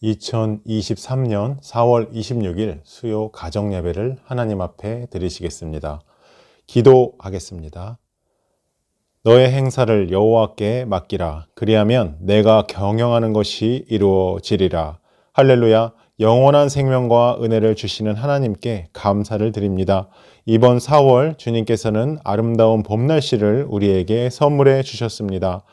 2023년 4월 26일 수요 가정 예배를 하나님 앞에 드리시겠습니다. 기도하겠습니다. 너의 행사를 여호와께 맡기라. 그리하면 내가 경영하는 것이 이루어지리라. 할렐루야. 영원한 생명과 은혜를 주시는 하나님께 감사를 드립니다. 이번 4월 주님께서는 아름다운 봄 날씨를 우리에게 선물해 주셨습니다.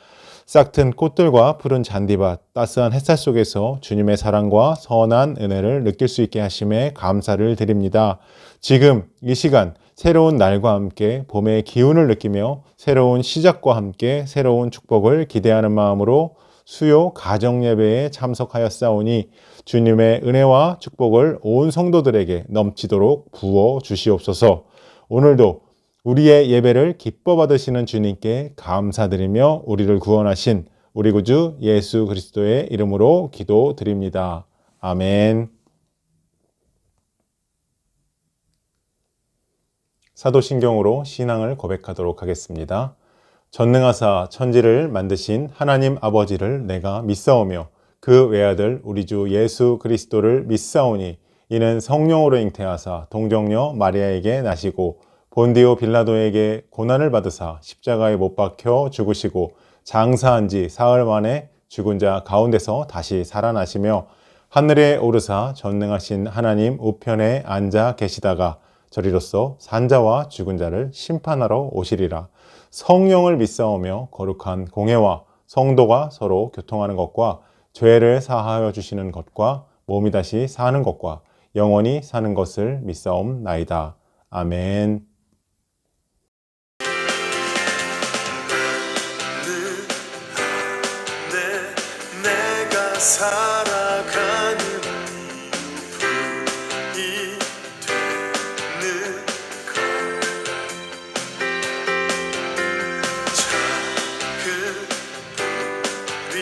싹튼 꽃들과 푸른 잔디밭, 따스한 햇살 속에서 주님의 사랑과 선한 은혜를 느낄 수 있게 하심에 감사를 드립니다. 지금 이 시간 새로운 날과 함께 봄의 기운을 느끼며 새로운 시작과 함께 새로운 축복을 기대하는 마음으로 수요 가정 예배에 참석하였사오니 주님의 은혜와 축복을 온 성도들에게 넘치도록 부어 주시옵소서. 오늘도 우리의 예배를 기뻐 받으시는 주님께 감사드리며 우리를 구원하신 우리 구주 예수 그리스도의 이름으로 기도드립니다. 아멘. 사도신경으로 신앙을 고백하도록 하겠습니다. 전능하사 천지를 만드신 하나님 아버지를 내가 믿사오며 그 외아들 우리 주 예수 그리스도를 믿사오니 이는 성령으로 잉태하사 동정녀 마리아에게 나시고 본디오 빌라도에게 고난을 받으사 십자가에 못 박혀 죽으시고 장사한 지 사흘 만에 죽은 자 가운데서 다시 살아나시며 하늘에 오르사 전능하신 하나님 우편에 앉아 계시다가 저리로서 산자와 죽은 자를 심판하러 오시리라. 성령을 믿사오며 거룩한 공회와 성도가 서로 교통하는 것과 죄를 사하여 주시는 것과 몸이 다시 사는 것과 영원히 사는 것을 믿사옵나이다. 아멘. 내가 살아가는 이유이 되는 것 작은 우리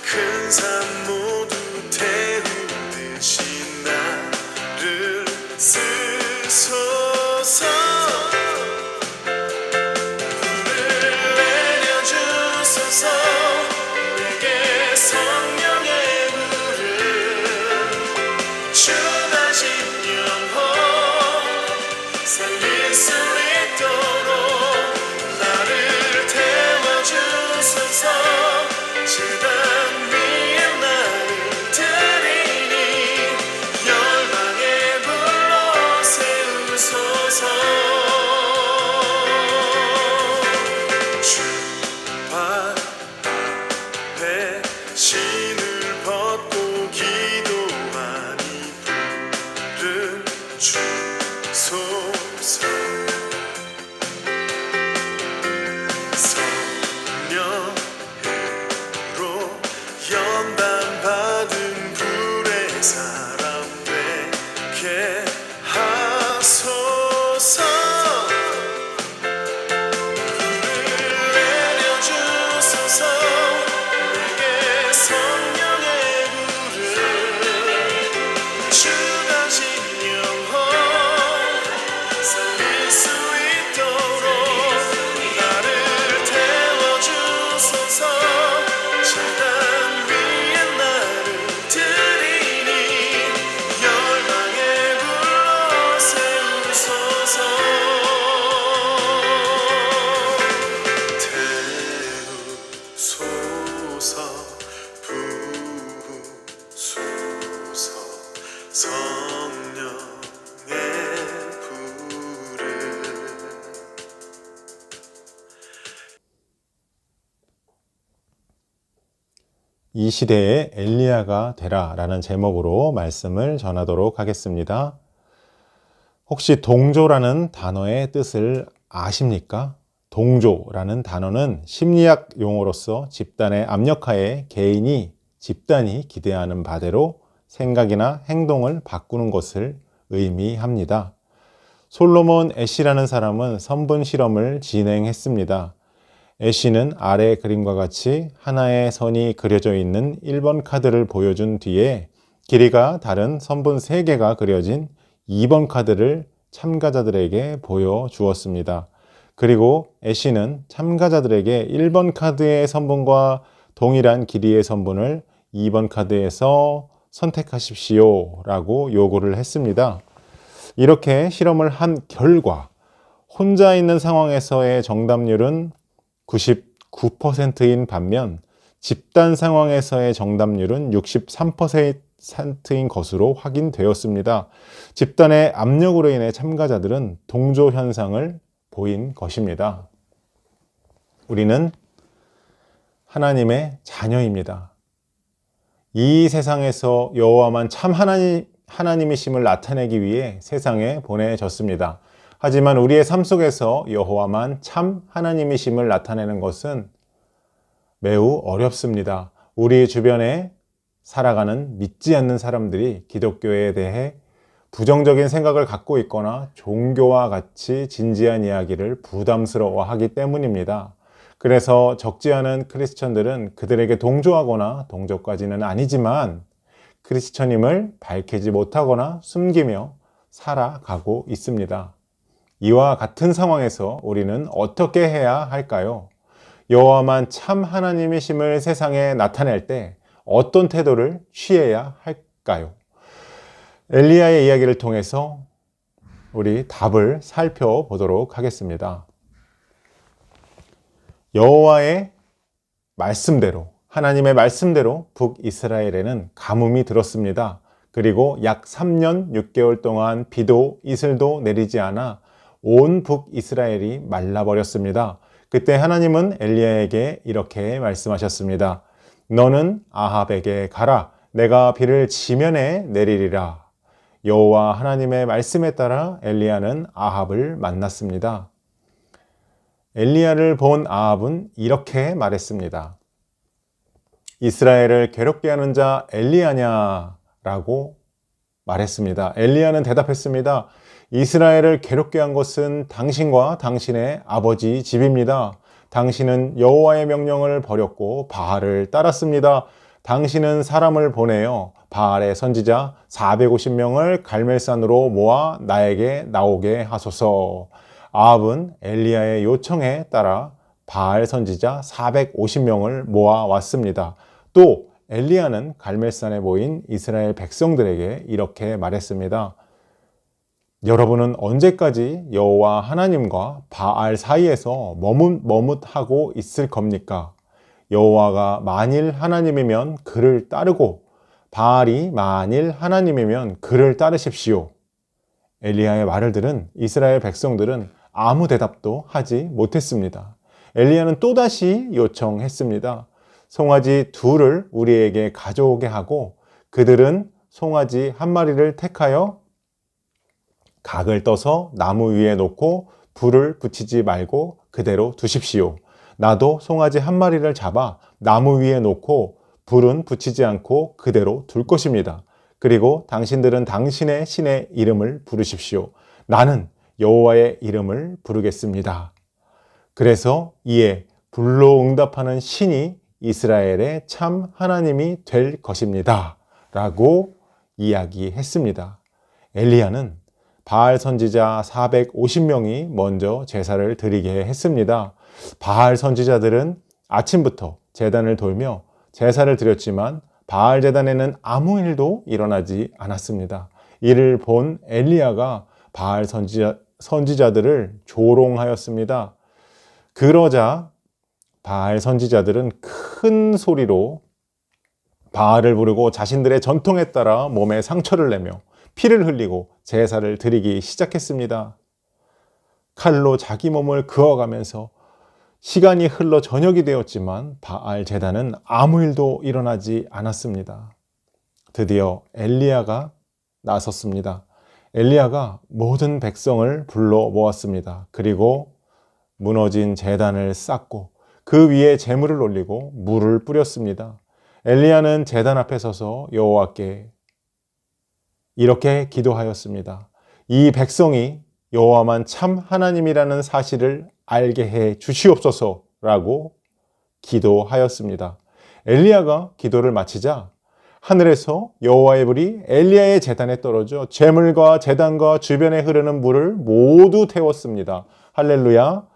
큰 산 모두 태우듯이 나를 쓰소서 불을 내려주소서 성령의 불을 주 다신 영혼 살릴 수 있도록 나를 태워주소서. 제단 위에 나를 드리니 열방에 불러 세우소서. 주 앞에 신을 벗고 기도하니 불을 주소서. 성령으로 연단받은 불의 사람 되게 하소서. 불을 내려주소서. 성령의 불을 주 다신 영혼 살릴 수 있도록 나를 태워주소서. 제단 위에 나를 드리니 열방에 불러 세우소서. 태우소서. 부소서. 성령의 불을. 이 시대에 엘리야가 되라 라는 제목으로 말씀을 전하도록 하겠습니다. 혹시 동조라는 단어의 뜻을 아십니까? 동조라는 단어는 심리학 용어로서 집단의 압력하에 집단이 기대하는 바대로 생각이나 행동을 바꾸는 것을 의미합니다. 솔로몬 애쉬라는 사람은 선분 실험을 진행했습니다. 애쉬는 아래 그림과 같이 하나의 선이 그려져 있는 1번 카드를 보여준 뒤에 길이가 다른 선분 3개가 그려진 2번 카드를 참가자들에게 보여주었습니다. 그리고 애쉬는 참가자들에게 1번 카드의 선분과 동일한 길이의 선분을 2번 카드에서 선택하십시오 라고 요구를 했습니다. 이렇게 실험을 한 결과 혼자 있는 상황에서의 정답률은 99%인 반면 집단 상황에서의 정답률은 63%인 것으로 확인되었습니다. 집단의 압력으로 인해 참가자들은 동조 현상을 보인 것입니다. 우리는 하나님의 자녀입니다. 이 세상에서 여호와만 참 하나님이심을 나타내기 위해 세상에 보내졌습니다. 하지만 우리의 삶 속에서 여호와만 참 하나님이심을 나타내는 것은 매우 어렵습니다. 우리 주변에 살아가는 믿지 않는 사람들이 기독교에 대해 부정적인 생각을 갖고 있거나 종교와 같이 진지한 이야기를 부담스러워하기 때문입니다. 그래서 적지 않은 크리스천들은 그들에게 동조하거나 동조까지는 아니지만 크리스천임을 밝히지 못하거나 숨기며 살아가고 있습니다. 이와 같은 상황에서 우리는 어떻게 해야 할까요? 여호와만 참 하나님이심을 세상에 나타낼 때 어떤 태도를 취해야 할까요? 엘리야의 이야기를 통해서 우리 답을 살펴보도록 하겠습니다. 여호와의 말씀대로, 하나님의 말씀대로 북이스라엘에는 가뭄이 들었습니다. 그리고 약 3년 6개월 동안 비도 이슬도 내리지 않아 온 북이스라엘이 말라버렸습니다. 그때 하나님은 엘리야에게 이렇게 말씀하셨습니다. 너는 아합에게 가라. 내가 비를 지면에 내리리라. 여호와 하나님의 말씀에 따라 엘리야는 아합을 만났습니다. 엘리야를 본 아합은 이렇게 말했습니다. 이스라엘을 괴롭게 하는 자 엘리야냐? 라고 말했습니다. 엘리야는 대답했습니다. 이스라엘을 괴롭게 한 것은 당신과 당신의 아버지 집입니다. 당신은 여호와의 명령을 버렸고 바알을 따랐습니다. 당신은 사람을 보내어 바알의 선지자 450명을 갈멜산으로 모아 나에게 나오게 하소서. 아합은 엘리야의 요청에 따라 바알 선지자 450명을 모아왔습니다. 또 엘리야는 갈멜산에 모인 이스라엘 백성들에게 이렇게 말했습니다. 여러분은 언제까지 여호와 하나님과 바알 사이에서 머뭇하고 있을 겁니까? 여호와가 만일 하나님이면 그를 따르고 바알이 만일 하나님이면 그를 따르십시오. 엘리야의 말을 들은 이스라엘 백성들은 아무 대답도 하지 못했습니다. 엘리야는 또다시 요청했습니다. 송아지 둘을 우리에게 가져오게 하고 그들은 송아지 한 마리를 택하여 각을 떠서 나무 위에 놓고 불을 붙이지 말고 그대로 두십시오. 나도 송아지 한 마리를 잡아 나무 위에 놓고 불은 붙이지 않고 그대로 둘 것입니다. 그리고 당신들은 당신의 신의 이름을 부르십시오. 나는 여호와의 이름을 부르겠습니다. 그래서 이에 불로 응답하는 신이 이스라엘의 참 하나님이 될 것입니다. 라고 이야기했습니다. 엘리야는 바알 선지자 450명이 먼저 제사를 드리게 했습니다. 바알 선지자들은 아침부터 제단을 돌며 제사를 드렸지만 바알 제단에는 아무 일도 일어나지 않았습니다. 이를 본 엘리야가 바알 선지자들을 조롱하였습니다. 그러자 바알 선지자들은 큰 소리로 바알을 부르고 자신들의 전통에 따라 몸에 상처를 내며 피를 흘리고 제사를 드리기 시작했습니다. 칼로 자기 몸을 그어가면서 시간이 흘러 저녁이 되었지만 바알 제단은 아무 일도 일어나지 않았습니다. 드디어 엘리야가 나섰습니다. 엘리야가 모든 백성을 불러 모았습니다. 그리고 무너진 제단을 쌓고 그 위에 제물을 올리고 물을 뿌렸습니다. 엘리야는 제단 앞에 서서 여호와께 이렇게 기도하였습니다. 이 백성이 여호와만 참 하나님이라는 사실을 알게 해 주시옵소서라고 기도하였습니다. 엘리야가 기도를 마치자 하늘에서 여호와의 불이 엘리야의 제단에 떨어져 제물과 제단과 주변에 흐르는 물을 모두 태웠습니다. 할렐루야.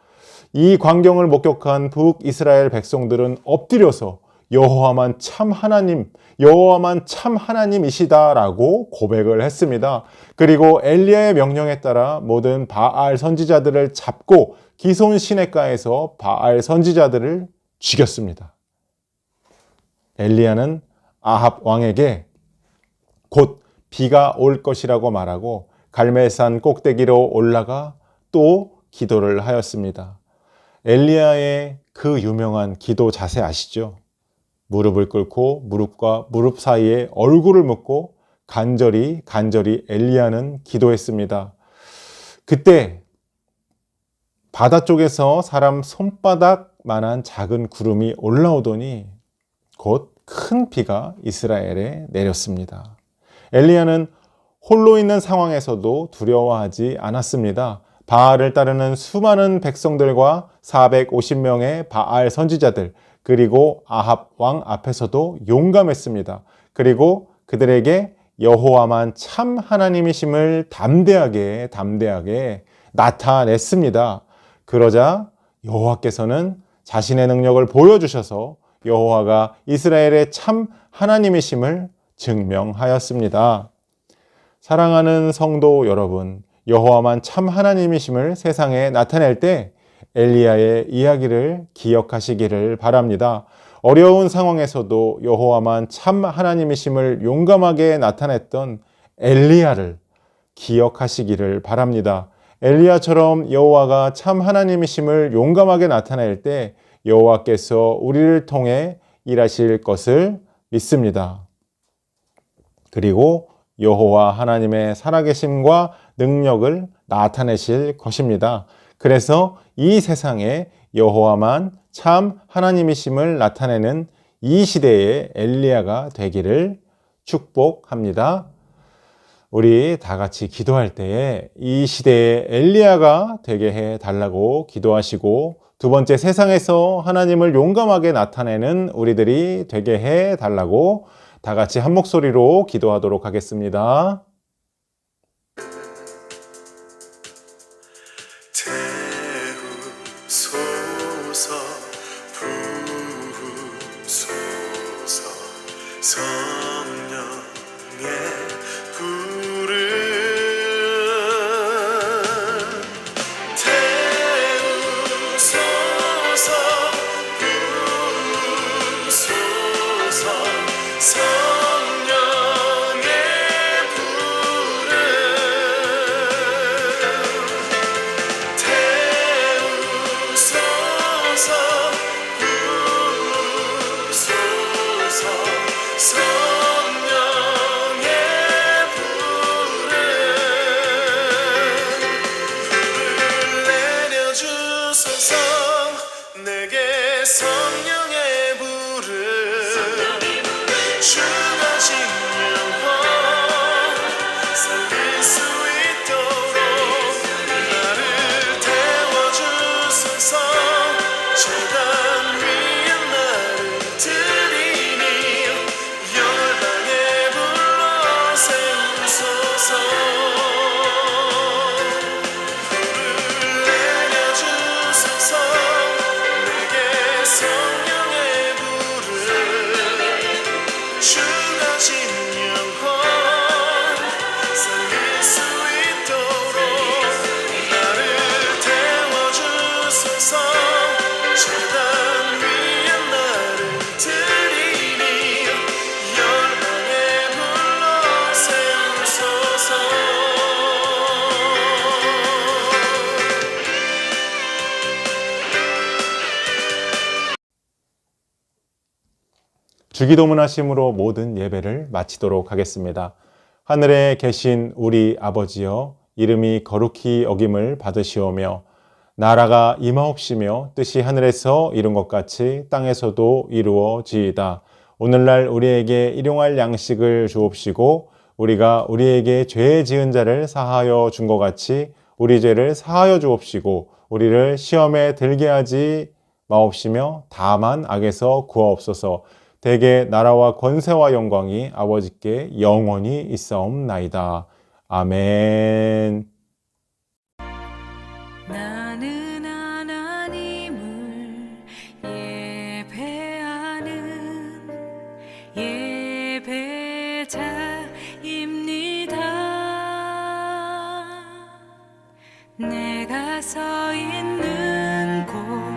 이 광경을 목격한 북이스라엘 백성들은 엎드려서 여호와만 참 하나님, 여호와만 참 하나님이시다라고 고백을 했습니다. 그리고 엘리야의 명령에 따라 모든 바알 선지자들을 잡고 기손 시내가에서 바알 선지자들을 죽였습니다. 엘리야는 아합 왕에게 곧 비가 올 것이라고 말하고 갈멜산 꼭대기로 올라가 또 기도를 하였습니다. 엘리야의 그 유명한 기도 자세 아시죠? 무릎을 꿇고 무릎과 무릎 사이에 얼굴을 묻고 간절히 엘리야는 기도했습니다. 그때 바다 쪽에서 사람 손바닥만한 작은 구름이 올라오더니 곧 큰 비가 이스라엘에 내렸습니다. 엘리야는 홀로 있는 상황에서도 두려워하지 않았습니다. 바알을 따르는 수많은 백성들과 450명의 바알 선지자들, 그리고 아합 왕 앞에서도 용감했습니다. 그리고 그들에게 여호와만 참 하나님이심을 담대하게 나타냈습니다. 그러자 여호와께서는 자신의 능력을 보여주셔서 여호와가 이스라엘의 참 하나님이심을 증명하였습니다. 사랑하는 성도 여러분, 여호와만 참 하나님이심을 세상에 나타낼 때 엘리야의 이야기를 기억하시기를 바랍니다. 어려운 상황에서도 여호와만 참 하나님이심을 용감하게 나타냈던 엘리야를 기억하시기를 바랍니다. 엘리야처럼 여호와가 참 하나님이심을 용감하게 나타낼 때 여호와께서 우리를 통해 일하실 것을 믿습니다. 그리고 여호와 하나님의 살아계심과 능력을 나타내실 것입니다. 그래서 이 세상에 여호와만 참 하나님이심을 나타내는 이 시대의 엘리야가 되기를 축복합니다. 우리 다 같이 기도할 때에 이 시대의 엘리야가 되게 해달라고 기도하시고, 두 번째, 세상에서 하나님을 용감하게 나타내는 우리들이 되게 해달라고 다 같이 한 목소리로 기도하도록 하겠습니다. 태우소서 부으소서 성령의 불을 태우소서 부으소서 성령의 불을 태우소서 부으소서 성령의 불을 내려주소서 내게 성령의 불을 주가 진영원 살릴 수 있도록 나를 태워주소서 재단 위에 나를 드리니 열방에 불러 세우소서 불을 내려주소서 내게 성령의 불을 주가 진영원 살릴 수 있도록 나를 태워주소서 재단 위에 나를 드리니 열방에 불러 세우소서 주기도문 하심으로 모든 예배를 마치도록 하겠습니다. 하늘에 계신 우리 아버지여, 이름이 거룩히 여김을 받으시오며 나라가 임하옵시며 뜻이 하늘에서 이룬 것 같이 땅에서도 이루어지이다. 오늘날 우리에게 일용할 양식을 주옵시고 우리가 우리에게 죄 지은 자를 사하여 준 것 같이 우리 죄를 사하여 주옵시고 우리를 시험에 들게 하지 마옵시며 다만 악에서 구하옵소서. 대개 나라와 권세와 영광이 아버지께 영원히 있사옵나이다. 아멘. 나는 하나님을 예배하는 내가 서 있는 곳